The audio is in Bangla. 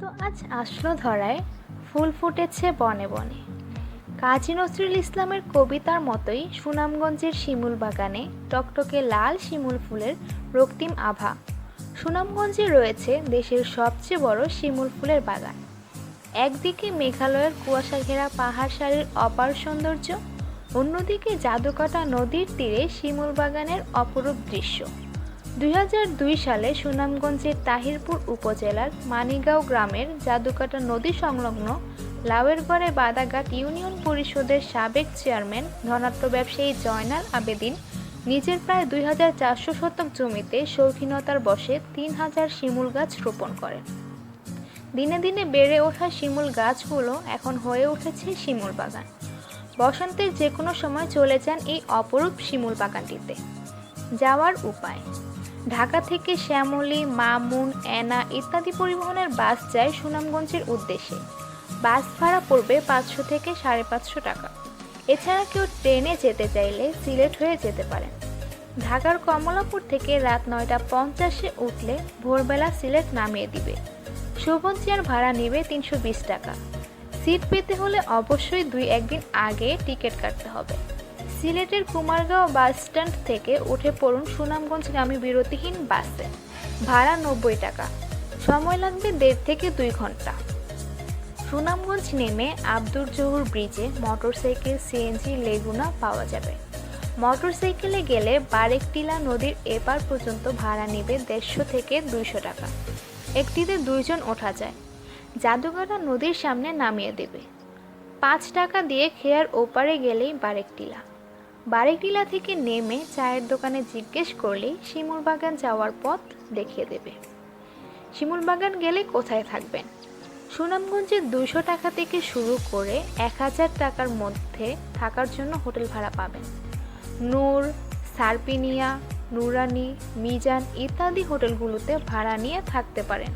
তো আজ আসলো ধরায়, ফুল ফুটেছে বনে বনে। কাজী নজরুল ইসলামের কবিতার মতোই সুনামগঞ্জের শিমুল বাগানে টকটকে লাল শিমুল ফুলের রক্তিম আভা। সুনামগঞ্জে রয়েছে দেশের সবচেয়ে বড় শিমুল ফুলের বাগান। একদিকে মেঘালয়ের কুয়াশা ঘেরা পাহাড় সারির অপার সৌন্দর্য, অন্যদিকে জাদুকাটা নদীর তীরে শিমুল বাগানের অপরূপ দৃশ্য। ২০০২ সালে সুনামগঞ্জের তাহিরপুর উপজেলার মানিগাঁও গ্রামের জাদুকাটা নদী সংলগ্ন লাউয়েরগড়ে বাদাঘাট ইউনিয়ন পরিষদের সাবেক চেয়ারম্যান ধনাঢ্য ব্যবসায়ী জয়নাল আবেদিন নিজের প্রায় ২৪০০ শতক জমিতে শৌখিনতার বশে ৩,০০০ শিমুল গাছ রোপণ করেন। দিনে দিনে বেড়ে ওঠা শিমুল গাছগুলো এখন হয়ে উঠেছে শিমুল বাগান। বসন্তের যে কোনো সময় চলে যান এই অপরূপ শিমুল বাগানটিতে। যাওয়ার উপায়: ঢাকা থেকে শ্যামলী, মামুন, এনা ইত্যাদি পরিবহনের বাস যায় সুনামগঞ্জের উদ্দেশ্যে। বাস ভাড়া পড়বে ৫০০ থেকে ৫৫০ টাকা। এছাড়া কেউ ট্রেনে যেতে চাইলে সিলেট হয়ে যেতে পারেন। ঢাকার কমলাপুর থেকে রাত ৯টা ৫০-এ উঠলে ভোরবেলা সিলেট নামিয়ে দিবে। শোভন চেয়ার ভাড়া নেবে ৩২০ টাকা। সিট পেতে হলে অবশ্যই ২-১ দিন আগে টিকিট কাটতে হবে। সিলেটের কুমারগাঁও বাস স্ট্যান্ড থেকে উঠে পড়ুন সুনামগঞ্জগামী বিরতিহীন বাসে। ভাড়া ৯০ টাকা। সময় লাগবে ১.৫ থেকে ২ ঘন্টা। সুনামগঞ্জ নেমে আব্দুর জহুর ব্রিজে মোটরসাইকেল, সিএনজি, লেগুনা পাওয়া যাবে। মোটরসাইকেলে গেলে বারেকটিলা নদীর এপার পর্যন্ত ভাড়া নেবে ১৫০ থেকে ২০০ টাকা। একটিতে ২ জন ওঠা যায়। জাদুকাটা নদীর সামনে নামিয়ে দেবে। ৫ টাকা দিয়ে খেয়ার ওপারে গেলেই বারেকটিলা। বারেকটিলা থেকে নেমে চায়ের দোকানে জিজ্ঞেস করলেই শিমুল বাগান যাওয়ার পথ দেখিয়ে দেবে। শিমুল বাগান গেলে কোথায় থাকবেন? সুনামগঞ্জে ২০০ টাকা থেকে শুরু করে ১,০০০ টাকার মধ্যে থাকার জন্য হোটেল ভাড়া পাবেন। নূর, সার্পিনিয়া, নুরানি, মিজান ইত্যাদি হোটেলগুলোতে ভাড়া নিয়ে থাকতে পারেন।